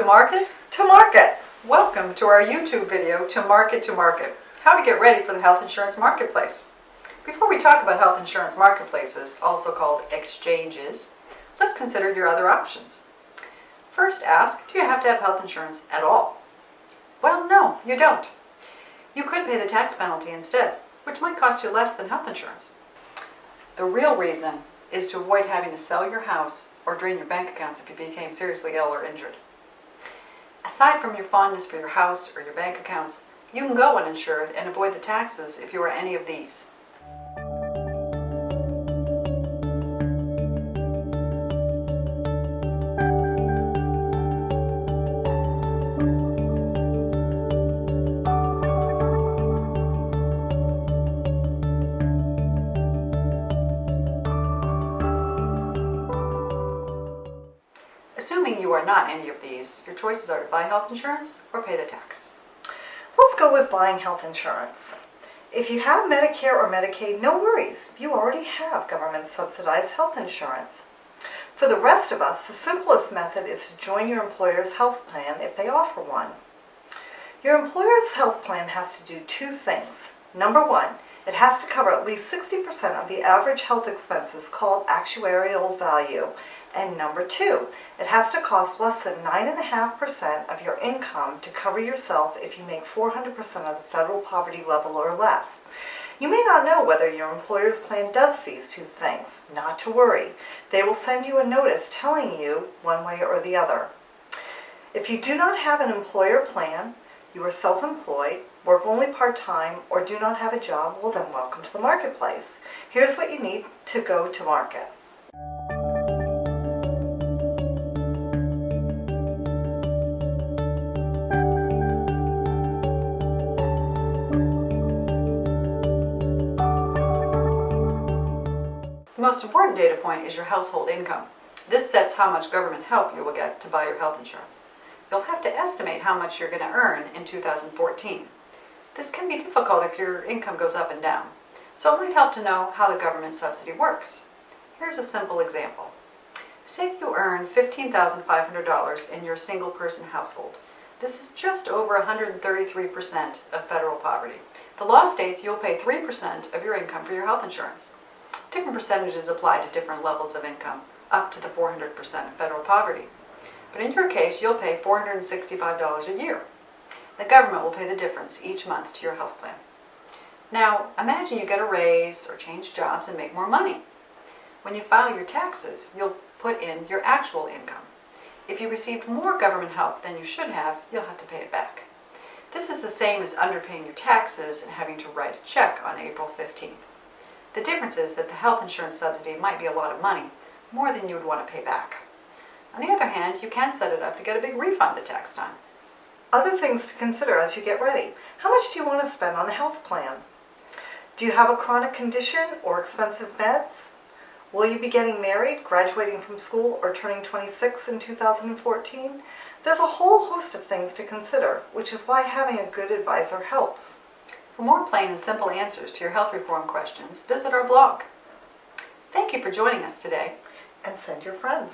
market? To market. Welcome to our YouTube video, To Market, how to get ready for the health insurance marketplace. Before we talk about health insurance marketplaces, also called exchanges, let's consider your other options. First ask, do you have to have health insurance at all? Well, no, you don't. You could pay the tax penalty instead, which might cost you less than health insurance. The real reason is to avoid having to sell your house or drain your bank accounts if you became seriously ill or injured. Aside from your fondness for your house or your bank accounts, you can go uninsured and avoid the taxes if you are any of these. Assuming you are not any of these, your choices are to buy health insurance or pay the tax. Let's go with buying health insurance. If you have Medicare or Medicaid, no worries. You already have government-subsidized health insurance. For the rest of us, the simplest method is to join your employer's health plan if they offer one. Your employer's health plan has to do two things. Number one, it has to cover at least 60% of the average health expenses called actuarial value. And number two, it has to cost less than 9.5% of your income to cover yourself if you make 400% of the federal poverty level or less. You may not know whether your employer's plan does these two things. Not to worry. They will send you a notice telling you one way or the other. If you do not have an employer plan, you are self-employed, work only part-time, or do not have a job, well then welcome to the marketplace. Here's what you need to go to market. The most important data point is your household income. This sets how much government help you will get to buy your health insurance. You'll have to estimate how much you're going to earn in 2014. This can be difficult if your income goes up and down, so it might help to know how the government subsidy works. Here's a simple example. Say you earn $15,500 in your single-person household. This is just over 133% of federal poverty. The law states you'll pay 3% of your income for your health insurance. Different percentages apply to different levels of income, up to the 400% of federal poverty. But in your case, you'll pay $465 a year. The government will pay the difference each month to your health plan. Now, imagine you get a raise or change jobs and make more money. When you file your taxes, you'll put in your actual income. If you received more government help than you should have, you'll have to pay it back. This is the same as underpaying your taxes and having to write a check on April 15th. The difference is that the health insurance subsidy might be a lot of money, more than you would want to pay back. On the other hand, you can set it up to get a big refund at tax time. Other things to consider as you get ready. How much do you want to spend on a health plan? Do you have a chronic condition or expensive meds? Will you be getting married, graduating from school, or turning 26 in 2014? There's a whole host of things to consider, which is why having a good advisor helps. For more plain and simple answers to your health reform questions, visit our blog. Thank you for joining us today. And send your friends.